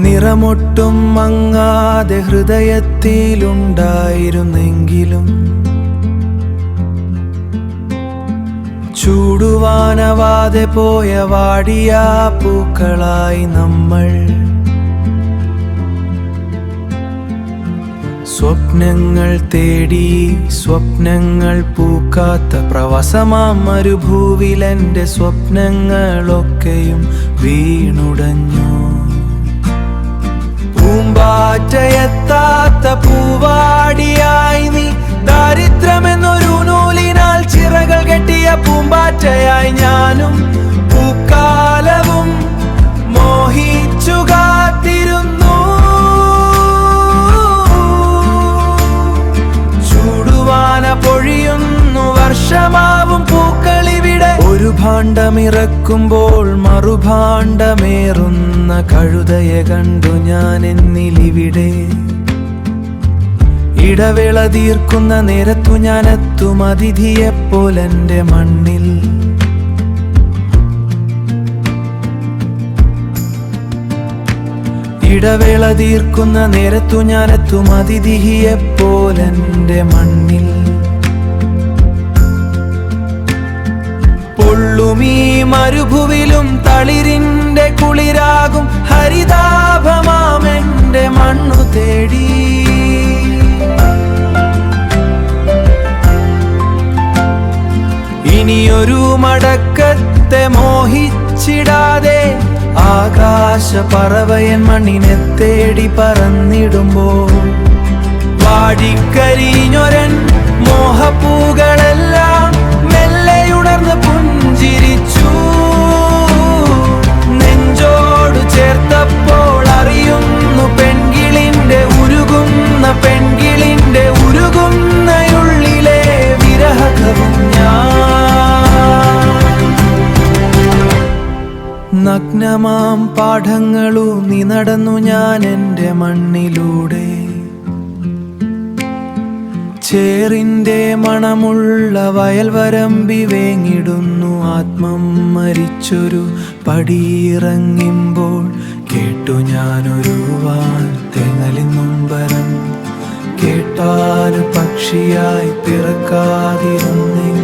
നിറമൊട്ടും മങ്ങാതെ ഹൃദയത്തിലുണ്ടായിരുന്നെങ്കിലും ചൂടുവാനവാതെ പോയ വാടിയ പൂക്കളായി നമ്മൾ. സ്വപ്നങ്ങൾ തേടി സ്വപ്നങ്ങൾ പൂക്കാത്ത പ്രവാസമാം മരുഭൂവിലെന്റെ സ്വപ്നങ്ങളൊക്കെയും വീണുടഞ്ഞു. പൂമ്പാറ്റയെത്താത്ത പൂവാടിയായി നീ, ദാരിദ്ര്യമെന്നൊരു നൂലിനാൽ ചിറകൾ കെട്ടിയ പൂമ്പാറ്റയായി ഞാനും പൂക്കാലവും മോഹിച്ചു കാത്തിരുന്നു. ചൂടുവാന പൊഴിയുന്നു വർഷമാവും പൂക്കളിവിടെ. ഒരു ഭാണ്ഡമിറക്കുമ്പോൾ മറുഭാണ്ഡമേറുന്ന കഴുതയെ കണ്ടു ഞാൻ എന്നിലിവിടെ. ഇടവേള തീർക്കുന്ന നേരത്തു ഞാനെത്തും അതിഥിയെപ്പോലെന്റെ മണ്ണിൽ. ഇടവേള തീർക്കുന്ന നേരത്തു ഞാനെത്തും അതിഥിയെപ്പോലെന്റെ മണ്ണിൽ. പൊള്ളുമീ മരുഭുവിലും തളിരിന്റെ കുളിരാകും ഹരിതാഭമാമെന്റെ മണ്ണു തേടി. ഇനിയൊരു മടക്കത്തെ മോഹിച്ചിടാതെ ആകാശപറവയൻ മണ്ണിനെ തേടി പറന്നിടുമ്പോൾ വാടിക്കരിഞ്ഞൊരൻ മോഹപ്പൂകളെല്ലാം മെല്ലെയുണർന്ന് പുഞ്ചിരിച്ചു. നെഞ്ചോടു ചേർത്തപ്പോൾ അറിയുന്നു പെൺകിളിന്റെ ഉരുകുന്ന പെൺകിളിന്റെ ഉരുകുന്നയുള്ളിലെ വിരഹവും ഞാൻ. നഗ്നമാം പാഠങ്ങളൂന്നി നടന്നു ഞാൻ എൻ്റെ മണ്ണിലൂടെ. ചേറിൻ്റെ മണമുള്ള വയൽവരമ്പി വേങ്ങിടുന്നു ആത്മം മരിച്ചൊരു പടിയിറങ്ങുമ്പോൾ. കേട്ടു ഞാനൊരു വാൻ തേങ്ങലിന്നുംബരം, കേട്ടാല് പക്ഷിയായി പിറക്കാതിരുന്നെങ്കിൽ